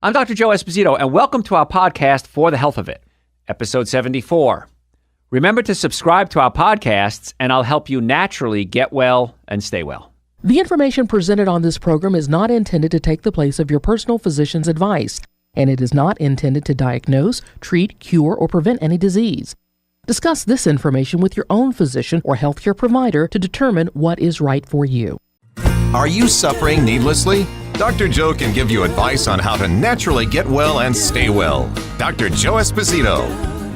I'm Dr. Joe Esposito, and welcome to our podcast, For the Health of It, episode 74. Remember to subscribe to our podcasts, and I'll help you naturally get well and stay well. The information presented on this program is not intended to take the place of your personal physician's advice, and it is not intended to diagnose, treat, cure, or prevent any disease. Discuss this information with your own physician or healthcare provider to determine what is right for you. Are you suffering needlessly? Dr. Joe can give you advice on how to naturally get well and stay well. Dr. Joe Esposito.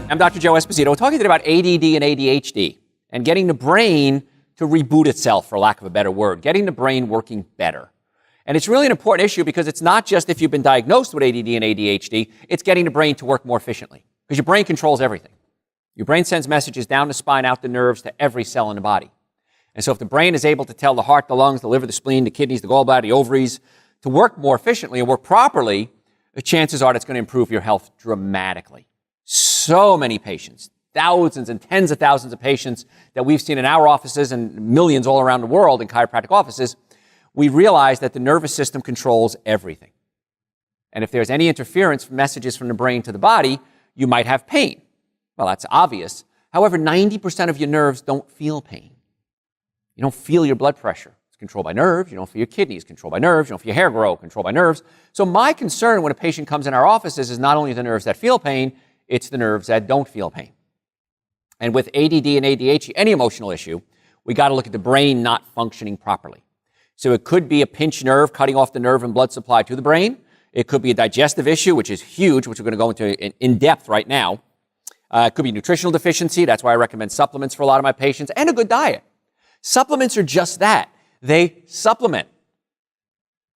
I'm Dr. Joe Esposito, talking today about ADD and ADHD and getting the brain to reboot itself, for lack of a better word, getting the brain working better. And it's really an important issue because it's not just if you've been diagnosed with ADD and ADHD, it's getting the brain to work more efficiently because your brain controls everything. Your brain sends messages down the spine, out the nerves, to every cell in the body. And so if the brain is able to tell the heart, the lungs, the liver, the spleen, the kidneys, the gallbladder, the ovaries to work more efficiently and work properly, the chances are it's going to improve your health dramatically. So many patients, thousands and tens of thousands of patients that we've seen in our offices and millions all around the world in chiropractic offices, we realize that the nervous system controls everything. And if there's any interference from messages from the brain to the body, you might have pain. Well, that's obvious. However, 90% of your nerves don't feel pain. You don't feel your blood pressure. It's controlled by nerves. You don't feel your kidneys, controlled by nerves. You don't feel your hair grow, controlled by nerves. So my concern when a patient comes in our offices is not only the nerves that feel pain, it's the nerves that don't feel pain. And with ADD and ADHD, any emotional issue, we got to look at the brain not functioning properly. So it could be a pinched nerve cutting off the nerve and blood supply to the brain. It could be a digestive issue, which is huge, which we're going to go into in depth right now. It could be nutritional deficiency. That's why I recommend supplements for a lot of my patients, and a good diet. Supplements are just that. They supplement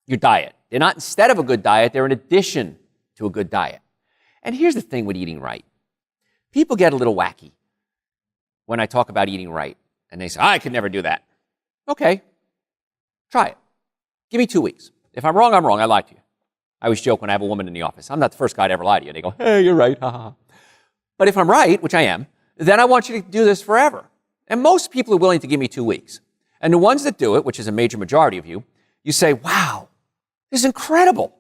your diet. They're not instead of a good diet. They're in addition to a good diet. And here's the thing with eating right. People get a little wacky when I talk about eating right. And they say, I could never do that. Okay, try it. Give me 2 weeks. If I'm wrong, I'm wrong. I lied to you. I always joke when I have a woman in the office. I'm not the first guy to ever lie to you. They go, hey, you're right. Ha ha. But if I'm right, which I am, then I want you to do this forever. And most people are willing to give me 2 weeks. And the ones that do it, which is a major majority of you, you say, wow, this is incredible.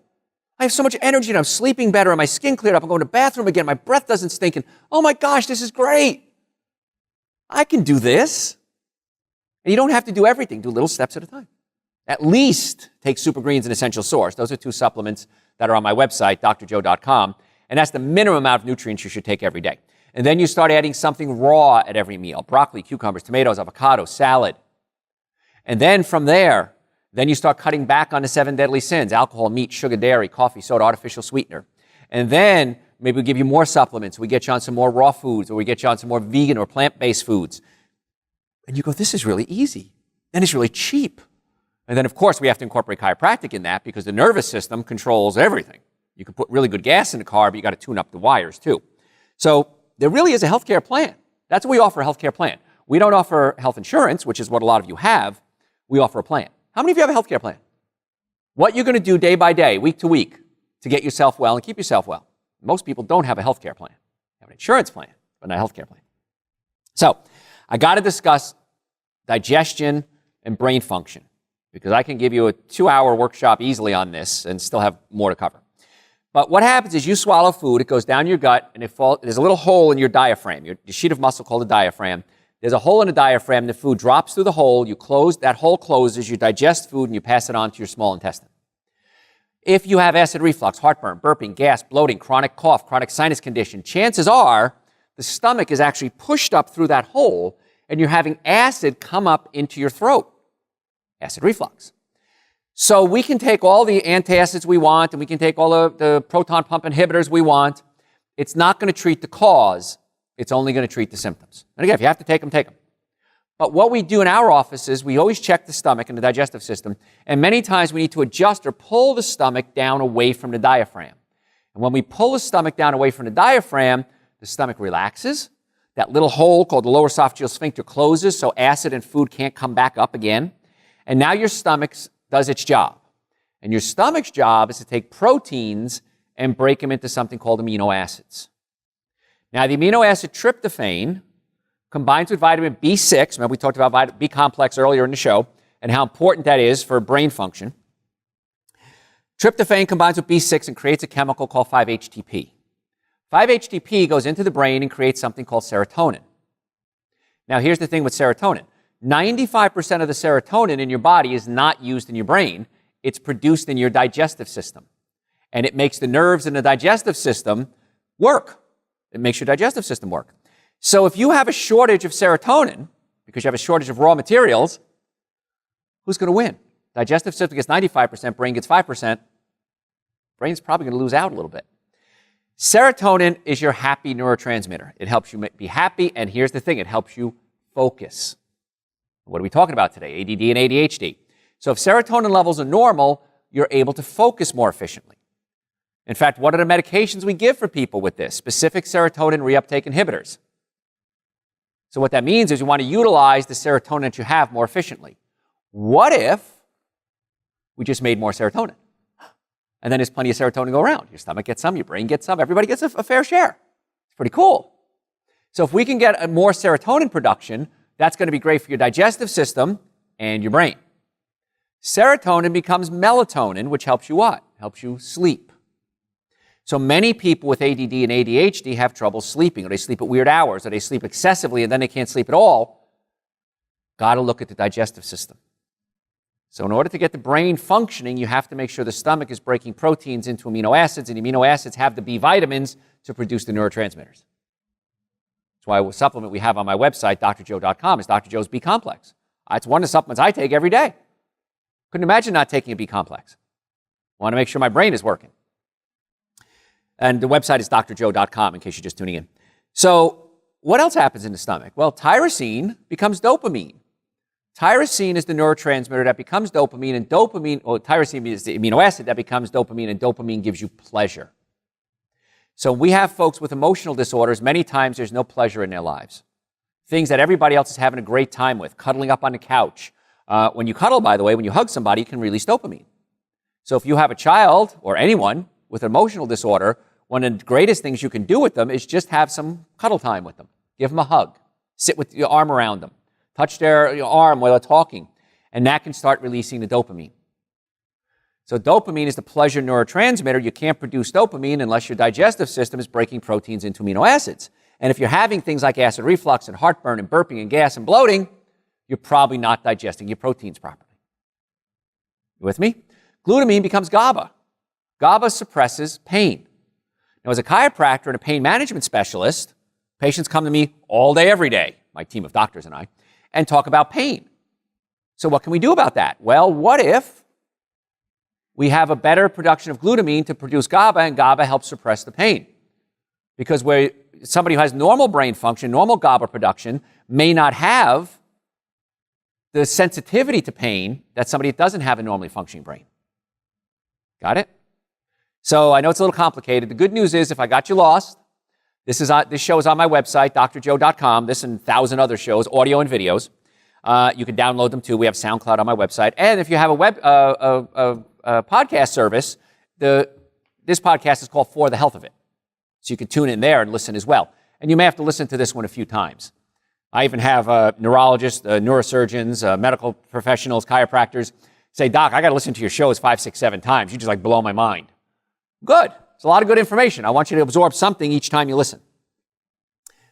I have so much energy and I'm sleeping better and my skin cleared up. I'm going to the bathroom again. My breath doesn't stink. And oh my gosh, this is great. I can do this. And you don't have to do everything. Do little steps at a time. At least take Super Greens and Essential Source. Those are 2 supplements that are on my website, drjoe.com. And that's the minimum amount of nutrients you should take every day. And then you start adding something raw at every meal. Broccoli, cucumbers, tomatoes, avocado, salad. And then from there, then you start cutting back on the 7 deadly sins: alcohol, meat, sugar, dairy, coffee, soda, artificial sweetener. And then maybe we give you more supplements. We get you on some more raw foods, or we get you on some more vegan or plant-based foods. And you go, this is really easy. And it's really cheap. And then, of course, we have to incorporate chiropractic in that because the nervous system controls everything. You can put really good gas in the car, but you got to tune up the wires too. So there really is a healthcare plan. That's what we offer, a healthcare plan. We don't offer health insurance, which is what a lot of you have. We offer a plan. How many of you have a healthcare plan? What you're going to do day by day, week to week, to get yourself well and keep yourself well. Most people don't have a healthcare plan. They have an insurance plan, but not a healthcare plan. So I got to discuss digestion and brain function because I can give you a 2-hour workshop easily on this and still have more to cover. But what happens is you swallow food, it goes down your gut, and there's a little hole in your diaphragm, your sheet of muscle called the diaphragm. There's a hole in the diaphragm, the food drops through the hole, that hole closes, you digest food, and you pass it on to your small intestine. If you have acid reflux, heartburn, burping, gas, bloating, chronic cough, chronic sinus condition, chances are the stomach is actually pushed up through that hole, and you're having acid come up into your throat. Acid reflux. So we can take all the antacids we want, and we can take all the proton pump inhibitors we want. It's not going to treat the cause. It's only going to treat the symptoms. And again, if you have to take them, take them. But what we do in our office is we always check the stomach and the digestive system, and many times we need to adjust or pull the stomach down away from the diaphragm. And when we pull the stomach down away from the diaphragm, the stomach relaxes. That little hole called the lower esophageal sphincter closes so acid and food can't come back up again. And now your stomach does its job. And your stomach's job is to take proteins and break them into something called amino acids. Now, the amino acid tryptophan combines with vitamin B6. Remember, we talked about vitamin B complex earlier in the show and how important that is for brain function. Tryptophan combines with B6 and creates a chemical called 5-HTP. 5-HTP goes into the brain and creates something called serotonin. Now, here's the thing with serotonin. 95% of the serotonin in your body is not used in your brain. It's produced in your digestive system. And it makes the nerves in the digestive system work. It makes your digestive system work. So if you have a shortage of serotonin, because you have a shortage of raw materials, who's going to win? Digestive system gets 95%, brain gets 5%. Brain's probably going to lose out a little bit. Serotonin is your happy neurotransmitter. It helps you be happy, and here's the thing, it helps you focus. What are we talking about today? ADD and ADHD. So if serotonin levels are normal, you're able to focus more efficiently. In fact, what are the medications we give for people with this? Specific serotonin reuptake inhibitors. So what that means is you want to utilize the serotonin that you have more efficiently. What if we just made more serotonin? And then there's plenty of serotonin to go around. Your stomach gets some, your brain gets some, everybody gets a fair share. It's pretty cool. So if we can get a more serotonin production, that's going to be great for your digestive system and your brain. Serotonin becomes melatonin, which helps you what? Helps you sleep. So many people with ADD and ADHD have trouble sleeping, or they sleep at weird hours, or they sleep excessively and then they can't sleep at all. Got to look at the digestive system. So in order to get the brain functioning, you have to make sure the stomach is breaking proteins into amino acids, and the amino acids have the B vitamins to produce the neurotransmitters. That's why a supplement we have on my website, drjoe.com, is Dr. Joe's B complex. It's one of the supplements I take every day. Couldn't imagine not taking a B complex. I want to make sure my brain is working. And the website is drjoe.com in case you're just tuning in. So what else happens in the stomach? Well, tyrosine becomes dopamine. Tyrosine is the neurotransmitter that becomes dopamine, and tyrosine is the amino acid that becomes dopamine, and dopamine gives you pleasure. So we have folks with emotional disorders, many times there's no pleasure in their lives. Things that everybody else is having a great time with, cuddling up on the couch. When you cuddle, by the way, when you hug somebody, you can release dopamine. So if you have a child or anyone with an emotional disorder, one of the greatest things you can do with them is just have some cuddle time with them. Give them a hug. Sit with your arm around them. Touch their arm while they're talking. And that can start releasing the dopamine. So dopamine is the pleasure neurotransmitter. You can't produce dopamine unless your digestive system is breaking proteins into amino acids. And if you're having things like acid reflux and heartburn and burping and gas and bloating, you're probably not digesting your proteins properly. You with me? Glutamine becomes GABA. GABA suppresses pain. Now, as a chiropractor and a pain management specialist, patients come to me all day, every day, my team of doctors and I, and talk about pain. So what can we do about that? Well, what if we have a better production of glutamine to produce GABA, and GABA helps suppress the pain? Because where somebody who has normal brain function, normal GABA production, may not have the sensitivity to pain that somebody that doesn't have a normally functioning brain. Got it? So I know it's a little complicated. The good news is, if I got you lost, this show is on my website, drjoe.com. This and 1,000 other shows, audio and videos. You can download them too. We have SoundCloud on my website. And if you have a podcast service, this podcast is called For the Health of It. So you can tune in there and listen as well. And you may have to listen to this one a few times. I even have neurologists, neurosurgeons, medical professionals, chiropractors say, Doc, I got to listen to your shows 5, 6, 7 times. You just like blow my mind. Good. It's a lot of good information. I want you to absorb something each time you listen.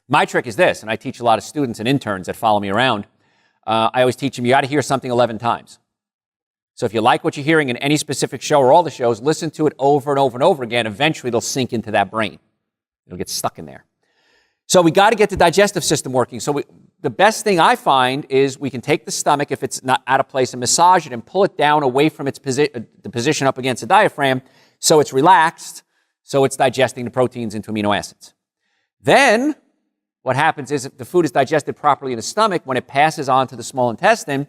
My trick is this, and I teach a lot of students and interns that follow me around. I always teach them, you got to hear something 11 times. So if you like what you're hearing in any specific show or all the shows, listen to it over and over and over again. Eventually, it'll sink into that brain. It'll get stuck in there. So we got to get the digestive system working. So the best thing I find is we can take the stomach, if it's not out of place, and massage it and pull it down away from its the position up against the diaphragm so it's relaxed, so it's digesting the proteins into amino acids. Then what happens is, if the food is digested properly in the stomach, when it passes on to the small intestine,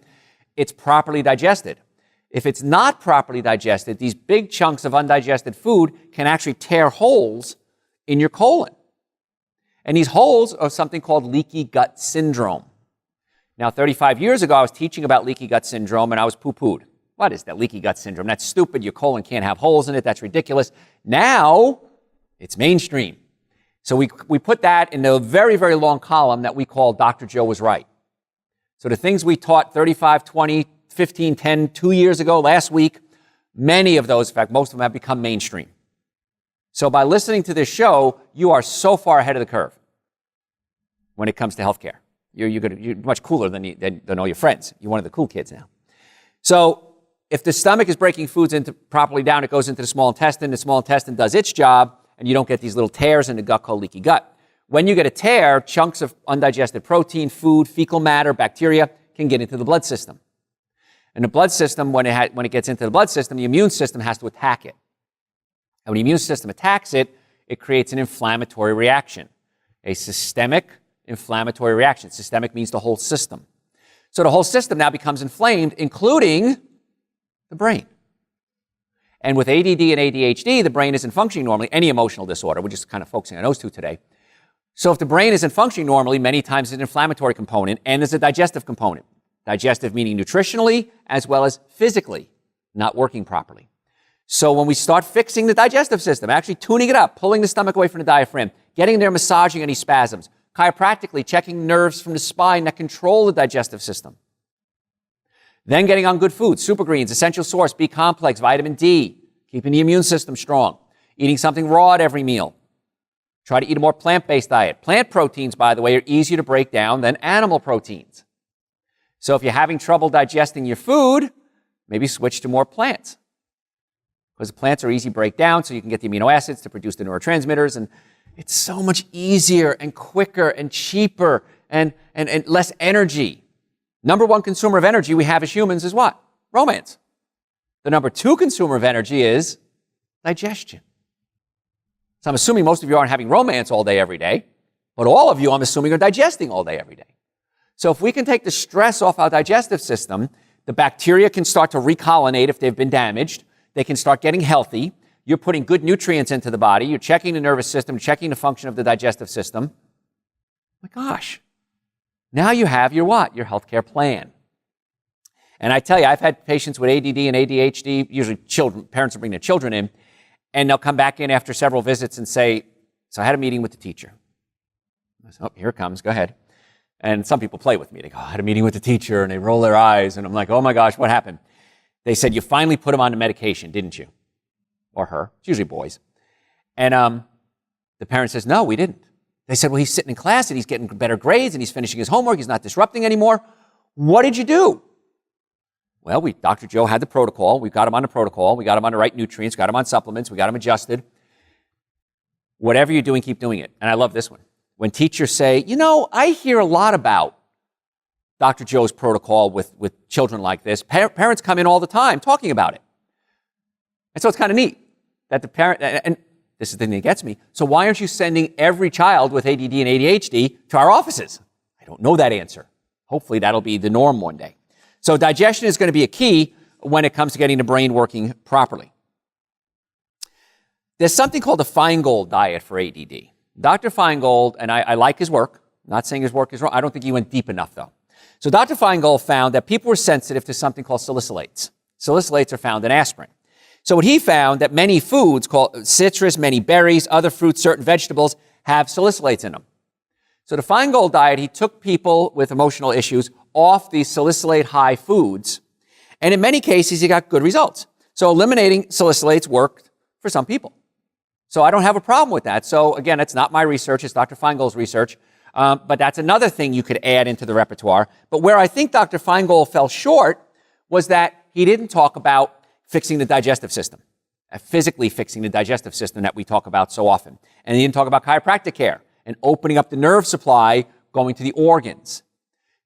it's properly digested. If it's not properly digested, these big chunks of undigested food can actually tear holes in your colon. And these holes are something called leaky gut syndrome. Now, 35 years ago, I was teaching about leaky gut syndrome, and I was poo-pooed. What is that leaky gut syndrome? That's stupid. Your colon can't have holes in it. That's ridiculous. Now, it's mainstream. So we put that in the very, very long column that we call Dr. Joe Was Right. So the things we taught 35, 20, 15, 10, 2 years ago, last week, Many of those, in fact, most of them have become mainstream. So by listening to this show, you are so far ahead of the curve when it comes to healthcare. You're much cooler than all your friends. You're one of the cool kids now. So if the stomach is breaking foods properly down, it goes into the small intestine. The small intestine does its job, and you don't get these little tears in the gut called leaky gut. When you get a tear, chunks of undigested protein, food, fecal matter, bacteria can get into the blood system. And the blood system, when it gets into the blood system, the immune system has to attack it. And when the immune system attacks it, it creates an inflammatory reaction, a systemic inflammatory reaction. Systemic means the whole system. So the whole system now becomes inflamed, including the brain. And with ADD and ADHD, the brain isn't functioning normally. Any emotional disorder, we're just kind of focusing on those two today. So if the brain isn't functioning normally, many times there's an inflammatory component and there's a digestive component. Digestive meaning nutritionally as well as physically not working properly. So when we start fixing the digestive system, actually tuning it up, pulling the stomach away from the diaphragm, getting there, massaging any spasms, chiropractically checking nerves from the spine that control the digestive system. Then getting on good foods, super greens, essential source, B complex, vitamin D, keeping the immune system strong, eating something raw at every meal. Try to eat a more plant-based diet. Plant proteins, by the way, are easier to break down than animal proteins. So if you're having trouble digesting your food, maybe switch to more plants. Because the plants are easy to break down, so you can get the amino acids to produce the neurotransmitters, and it's so much easier and quicker and cheaper and less energy. Number one consumer of energy we have as humans is what? Romance. The number two consumer of energy is digestion. So I'm assuming most of you aren't having romance all day, every day, but all of you, I'm assuming, are digesting all day, every day. So if we can take the stress off our digestive system, the bacteria can start to recolonate if they've been damaged. They can start getting healthy. You're putting good nutrients into the body. You're checking the nervous system, checking the function of the digestive system. My gosh. Now you have your what? Your healthcare plan. And I tell you, I've had patients with ADD and ADHD, usually children, parents will bring their children in, and they'll come back in after several visits and say, so I had a meeting with the teacher. I said, oh, here it comes, go ahead. And some people play with me. They go, I had a meeting with the teacher, and they roll their eyes, and I'm like, oh my gosh, what happened? They said, you finally put him on the medication, didn't you? Or her. It's usually boys. And the parent says, no, we didn't. They said, well, he's sitting in class, and he's getting better grades, and he's finishing his homework, he's not disrupting anymore. What did you do? Well, Dr. Joe had the protocol. We got him on the protocol. We got him on the right nutrients, got him on supplements. We got him adjusted. Whatever you're doing, keep doing it. And I love this one. When teachers say, you know, I hear a lot about Dr. Joe's protocol with children like this. Parents come in all the time talking about it. And so it's kind of neat that the parent, and this is the thing that gets me, so why aren't you sending every child with ADD and ADHD to our offices? I don't know that answer. Hopefully that'll be the norm one day. So digestion is going to be a key when it comes to getting the brain working properly. There's something called the Feingold diet for ADD. Dr. Feingold, and I like his work. I'm not saying his work is wrong. I don't think he went deep enough, though. So Dr. Feingold found that people were sensitive to something called salicylates. Salicylates are found in aspirin. So what he found that many foods, called citrus, many berries, other fruits, certain vegetables, have salicylates in them. So the Feingold diet, he took people with emotional issues off these salicylate-high foods, and in many cases, he got good results. So eliminating salicylates worked for some people. So I don't have a problem with that. So again, it's not my research, it's Dr. Feingold's research, but that's another thing you could add into the repertoire. But where I think Dr. Feingold fell short was that he didn't talk about fixing the digestive system, physically fixing the digestive system that we talk about so often. And he didn't talk about chiropractic care and opening up the nerve supply going to the organs.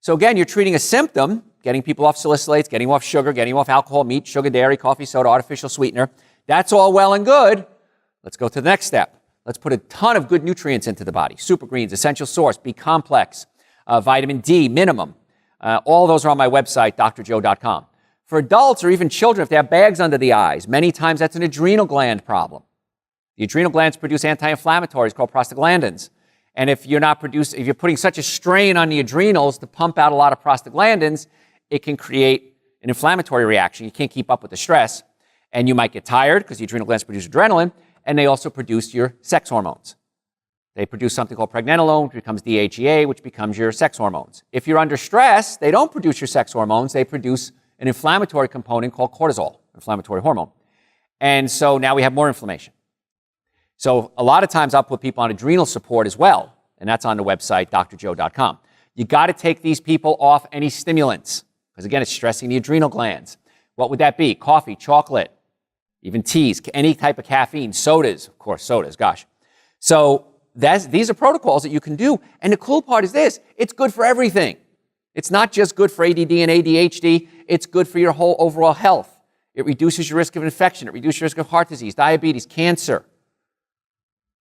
So again, you're treating a symptom, getting people off salicylates, getting off sugar, getting off alcohol, meat, sugar, dairy, coffee, soda, artificial sweetener. That's all well and good. Let's go to the next step. Let's put a ton of good nutrients into the body. Super greens, essential source, B complex, vitamin D minimum. All those are on my website, drjoe.com. For adults or even children, if they have bags under the eyes, many times that's an adrenal gland problem. The adrenal glands produce anti-inflammatories called prostaglandins. And if you're putting such a strain on the adrenals to pump out a lot of prostaglandins, it can create an inflammatory reaction. You can't keep up with the stress. And you might get tired because the adrenal glands produce adrenaline, and they also produce your sex hormones. They produce something called pregnenolone, which becomes DHEA, which becomes your sex hormones. If you're under stress, they don't produce your sex hormones. They produce an inflammatory component called cortisol, inflammatory hormone. And so now we have more inflammation. So a lot of times I'll put people on adrenal support as well, and that's on the website, drjoe.com. You got to take these people off any stimulants, because again, it's stressing the adrenal glands. What would that be? Coffee, chocolate, even teas, any type of caffeine, sodas, of course, sodas, gosh. So these are protocols that you can do. And the cool part is this, it's good for everything. It's not just good for ADD and ADHD, it's good for your whole overall health. It reduces your risk of infection, it reduces your risk of heart disease, diabetes, cancer.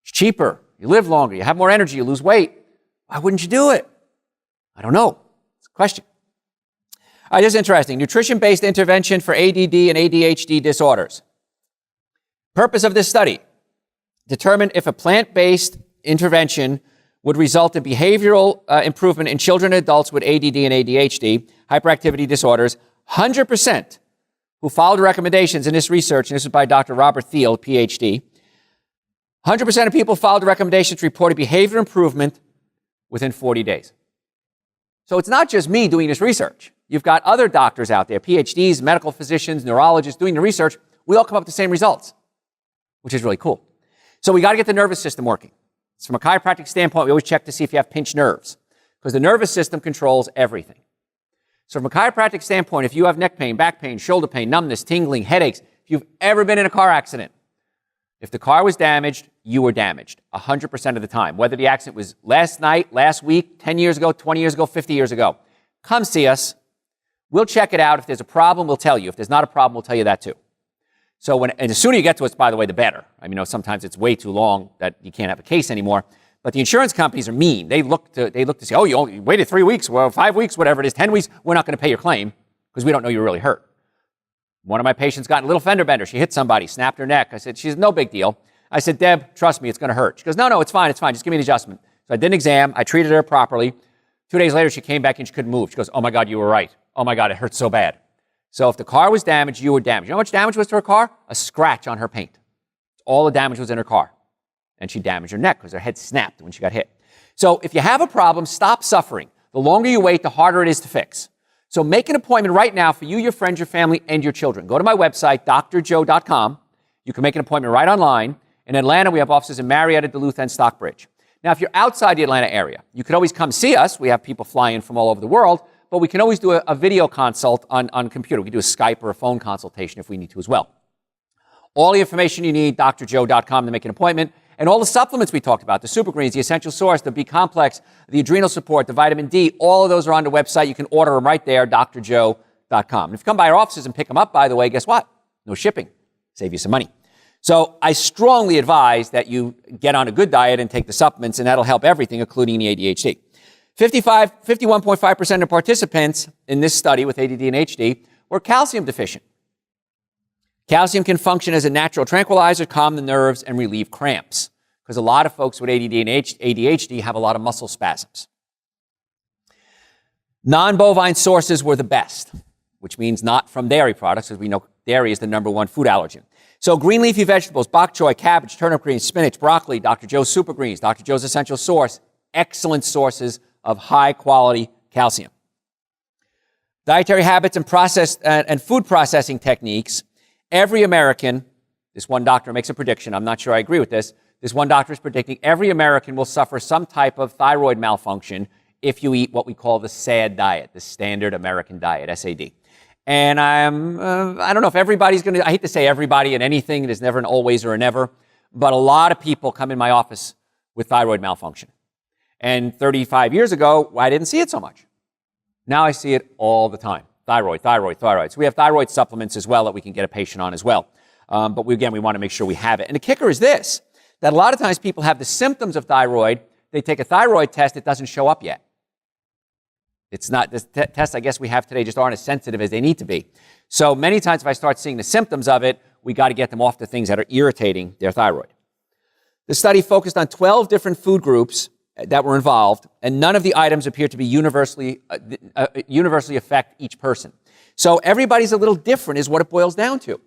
It's cheaper, you live longer, you have more energy, you lose weight. Why wouldn't you do it? I don't know. It's a question. All right, this is interesting. Nutrition-based intervention for ADD and ADHD disorders. Purpose of this study: determine if a plant-based intervention would result in behavioral improvement in children and adults with ADD and ADHD, hyperactivity disorders. 100% who followed the recommendations in this research, and this is by Dr. Robert Thiel, PhD, 100% of people followed the recommendations reported behavior improvement within 40 days. So it's not just me doing this research. You've got other doctors out there, PhDs, medical physicians, neurologists doing the research. We all come up with the same results, which is really cool. So we got to get the nervous system working. So from a chiropractic standpoint, we always check to see if you have pinched nerves, because the nervous system controls everything. So from a chiropractic standpoint, if you have neck pain, back pain, shoulder pain, numbness, tingling, headaches, if you've ever been in a car accident, if the car was damaged, you were damaged 100% of the time. Whether the accident was last night, last week, 10 years ago, 20 years ago, 50 years ago. Come see us. We'll check it out. If there's a problem, we'll tell you. If there's not a problem, we'll tell you that too. So and the sooner you get to us, by the way, the better. I mean, sometimes it's way too long that you can't have a case anymore. But the insurance companies are mean. They look to say, oh, you only waited 3 weeks, well, 5 weeks, whatever it is, 10 weeks. We're not going to pay your claim because we don't know you're really hurt. One of my patients got in a little fender bender. She hit somebody, snapped her neck. I said, she's no big deal. I said, Deb, trust me, it's going to hurt. She goes, no, it's fine. Just give me an adjustment. So I did an exam. I treated her properly. 2 days later, she came back and she couldn't move. She goes, oh my God, you were right. Oh my God, it hurts so bad. So if the car was damaged, you were damaged. You know how much damage was to her car? A scratch on her paint. All the damage was in her car. And she damaged her neck because her head snapped when she got hit. So if you have a problem, stop suffering. The longer you wait, the harder it is to fix. So make an appointment right now for you, your friends, your family, and your children. Go to my website, drjoe.com. You can make an appointment right online. In Atlanta, we have offices in Marietta, Duluth, and Stockbridge. Now, if you're outside the Atlanta area, you could always come see us. We have people fly in from all over the world, but we can always do a video consult on computer. We can do a Skype or a phone consultation if we need to as well. All the information you need, drjoe.com to make an appointment. And all the supplements we talked about, the Super Greens, the Essential Source, the B Complex, the Adrenal Support, the Vitamin D, all of those are on the website. You can order them right there, drjoe.com. And if you come by our offices and pick them up, by the way, guess what? No shipping. Save you some money. So I strongly advise that you get on a good diet and take the supplements, and that'll help everything, including the ADHD. 51.5% of participants in this study with ADD and ADHD were calcium deficient. Calcium can function as a natural tranquilizer, calm the nerves, and relieve cramps, because a lot of folks with ADD and ADHD have a lot of muscle spasms. Non-bovine sources were the best, which means not from dairy products, as we know dairy is the #1 food allergen. So green leafy vegetables, bok choy, cabbage, turnip greens, spinach, broccoli, Dr. Joe's Super Greens, Dr. Joe's Essential Source, excellent sources of high-quality calcium. Dietary habits and food processing techniques. Every American, this one doctor makes a prediction, I'm not sure I agree with this, this one doctor is predicting every American will suffer some type of thyroid malfunction if you eat what we call the SAD diet, the Standard American Diet, SAD. And I don't know if everybody's going to, I hate to say everybody in anything, there's never an always or a never, but a lot of people come in my office with thyroid malfunction. And 35 years ago, I didn't see it so much. Now I see it all the time. Thyroid. So we have thyroid supplements as well that we can get a patient on as well. But we want to make sure we have it. And the kicker is this, that a lot of times people have the symptoms of thyroid. They take a thyroid test, it doesn't show up yet. It's not, the tests I guess we have today just aren't as sensitive as they need to be. So many times if I start seeing the symptoms of it, we got to get them off the things that are irritating their thyroid. The study focused on 12 different food groups that were involved, and none of the items appear to be universally affect each person. So everybody's a little different is what it boils down to.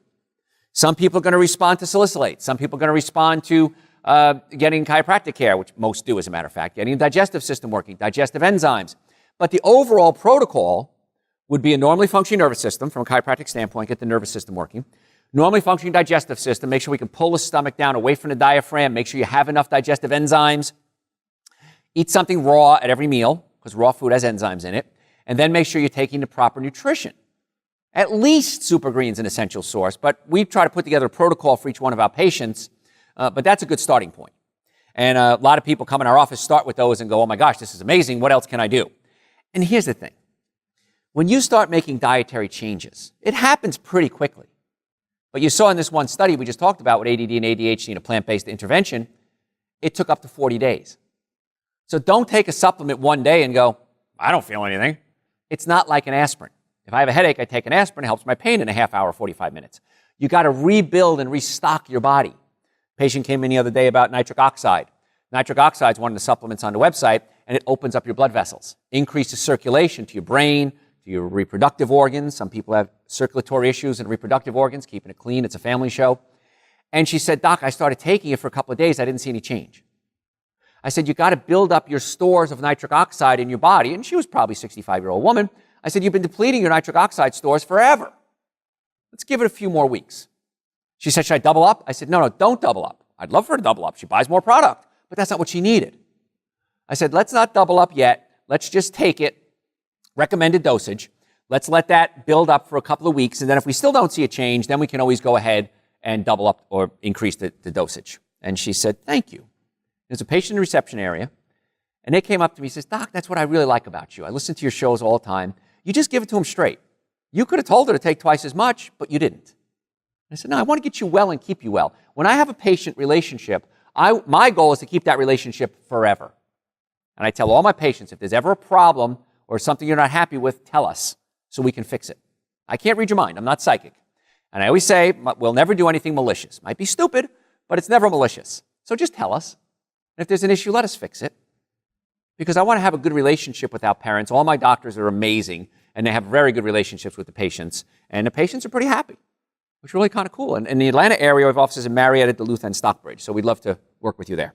Some people are going to respond to salicylate. Some people are going to respond to getting chiropractic care, which most do as a matter of fact, getting the digestive system working, digestive enzymes. But the overall protocol would be a normally functioning nervous system from a chiropractic standpoint, get the nervous system working. Normally functioning digestive system, make sure we can pull the stomach down away from the diaphragm, make sure you have enough digestive enzymes. Eat something raw at every meal, because raw food has enzymes in it. And then make sure you're taking the proper nutrition. At least Super Green's an essential source, but we try to put together a protocol for each one of our patients, but that's a good starting point. And a lot of people come in our office, start with those and go, oh my gosh, this is amazing, what else can I do? And here's the thing. When you start making dietary changes, it happens pretty quickly. But you saw in this one study we just talked about with ADD and ADHD and a plant-based intervention, it took up to 40 days. So don't take a supplement one day and go, I don't feel anything. It's not like an aspirin. If I have a headache, I take an aspirin, it helps my pain in a half hour, 45 minutes. You got to rebuild and restock your body. Patient came in the other day about nitric oxide. Nitric oxide is one of the supplements on the website, and it opens up your blood vessels, increases circulation to your brain, to your reproductive organs. Some people have circulatory issues in reproductive organs, keeping it clean. It's a family show. And she said, Doc, I started taking it for a couple of days. I didn't see any change. I said, you got to build up your stores of nitric oxide in your body. And she was probably a 65-year-old woman. I said, you've been depleting your nitric oxide stores forever. Let's give it a few more weeks. She said, should I double up? I said, no, don't double up. I'd love for her to double up. She buys more product, but that's not what she needed. I said, let's not double up yet. Let's just take it, recommended dosage. Let's let that build up for a couple of weeks. And then if we still don't see a change, then we can always go ahead and double up or increase the dosage. And she said, thank you. There's a patient in the reception area. And they came up to me and says, Doc, that's what I really like about you. I listen to your shows all the time. You just give it to them straight. You could have told her to take twice as much, but you didn't. I said, no, I want to get you well and keep you well. When I have a patient relationship, my goal is to keep that relationship forever. And I tell all my patients, if there's ever a problem or something you're not happy with, tell us so we can fix it. I can't read your mind. I'm not psychic. And I always say, we'll never do anything malicious. Might be stupid, but it's never malicious. So just tell us. And if there's an issue, let us fix it. Because I want to have a good relationship with our parents. All my doctors are amazing, and they have very good relationships with the patients. And the patients are pretty happy, which is really kind of cool. And in the Atlanta area, we have offices in Marietta, Duluth, and Stockbridge. So we'd love to work with you there.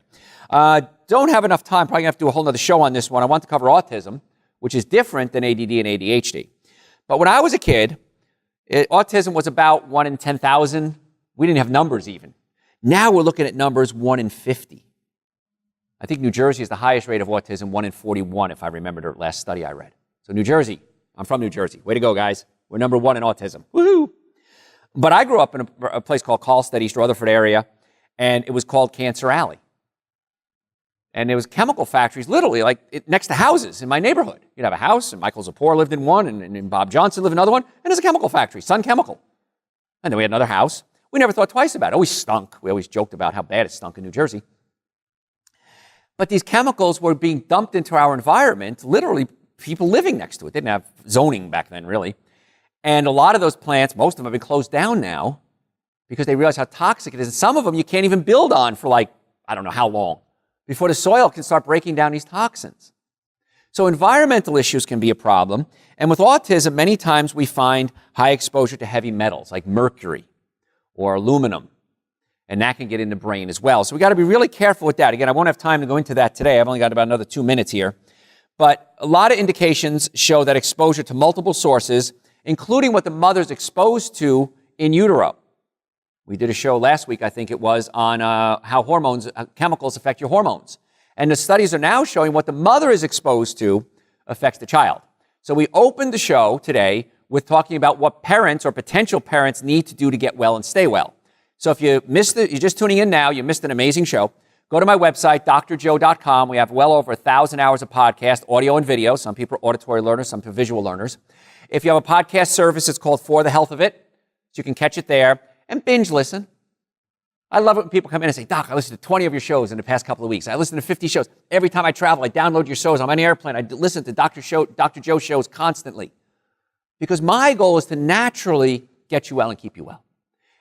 Don't have enough time. Probably going to have to do a whole other show on this one. I want to cover autism, which is different than ADD and ADHD. But when I was a kid, autism was about 1 in 10,000. We didn't have numbers even. Now we're looking at numbers 1 in 50. I think New Jersey is the highest rate of autism, 1 in 41, if I remember the last study I read. So New Jersey, I'm from New Jersey. Way to go, guys. We're number 1 in autism. Woohoo! But I grew up in a place called Carlstead, East Rutherford area, and it was called Cancer Alley. And there was chemical factories literally next to houses in my neighborhood. You'd have a house, and Michael Zippor lived in one, and Bob Johnson lived in another one, and there's a chemical factory, Sun Chemical. And then we had another house. We never thought twice about it. It always stunk. We always joked about how bad it stunk in New Jersey. But these chemicals were being dumped into our environment, literally people living next to it. They didn't have zoning back then, really. And a lot of those plants, most of them have been closed down now because they realize how toxic it is. And some of them you can't even build on for I don't know how long, before the soil can start breaking down these toxins. So environmental issues can be a problem. And with autism, many times we find high exposure to heavy metals like mercury or aluminum. And that can get in the brain as well. So we got to be really careful with that. Again, I won't have time to go into that today. I've only got about another 2 minutes here. But a lot of indications show that exposure to multiple sources, including what the mother's exposed to in utero. We did a show last week, I think it was, on how chemicals affect your hormones. And the studies are now showing what the mother is exposed to affects the child. So we opened the show today with talking about what parents or potential parents need to do to get well and stay well. So if you missed it, you're just tuning in now, you missed an amazing show, go to my website, drjoe.com. We have well over 1,000 hours of podcast, audio and video. Some people are auditory learners, some people are visual learners. If you have a podcast service, it's called For the Health of It. So you can catch it there and binge listen. I love it when people come in and say, Doc, I listened to 20 of your shows in the past couple of weeks. I listened to 50 shows. Every time I travel, I download your shows. I'm on an airplane. I listen to Dr. Joe shows constantly. Because my goal is to naturally get you well and keep you well.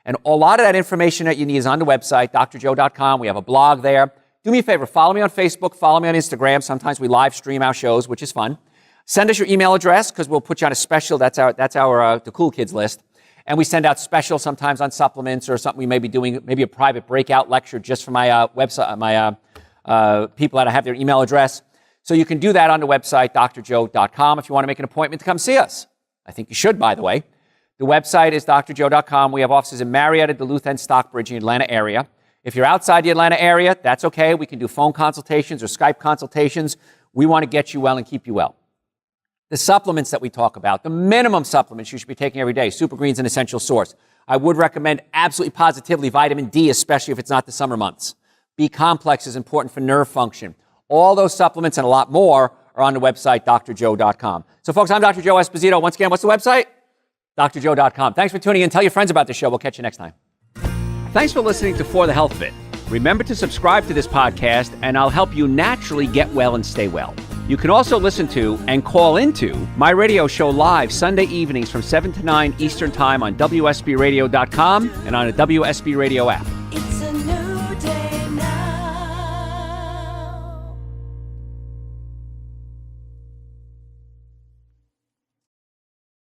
And a lot of that information that you need is on the website, drjoe.com. We have a blog there. Do me a favor, follow me on Facebook, follow me on Instagram. Sometimes we live stream our shows, which is fun. Send us your email address because we'll put you on a special. That's our the cool kids list. And we send out specials sometimes on supplements or something we may be doing, maybe a private breakout lecture just for my website, my people that have their email address. So you can do that on the website, drjoe.com, if you want to make an appointment to come see us. I think you should, by the way. The website is drjoe.com. We have offices in Marietta, Duluth, and Stockbridge in the Atlanta area. If you're outside the Atlanta area, that's okay. We can do phone consultations or Skype consultations. We want to get you well and keep you well. The supplements that we talk about, the minimum supplements you should be taking every day, Super Green's an essential source. I would recommend absolutely positively vitamin D, especially if it's not the summer months. B-complex is important for nerve function. All those supplements and a lot more are on the website, drjoe.com. So, folks, I'm Dr. Joe Esposito. Once again, what's the website? drjoe.com. Thanks for tuning in. Tell your friends about the show. We'll catch you next time. Thanks for listening to For the Health of It. Remember to subscribe to this podcast, and I'll help you naturally get well and stay well. You can also listen to and call into my radio show live Sunday evenings from 7 to 9 Eastern Time on WSBRadio.com and on the WSB Radio app.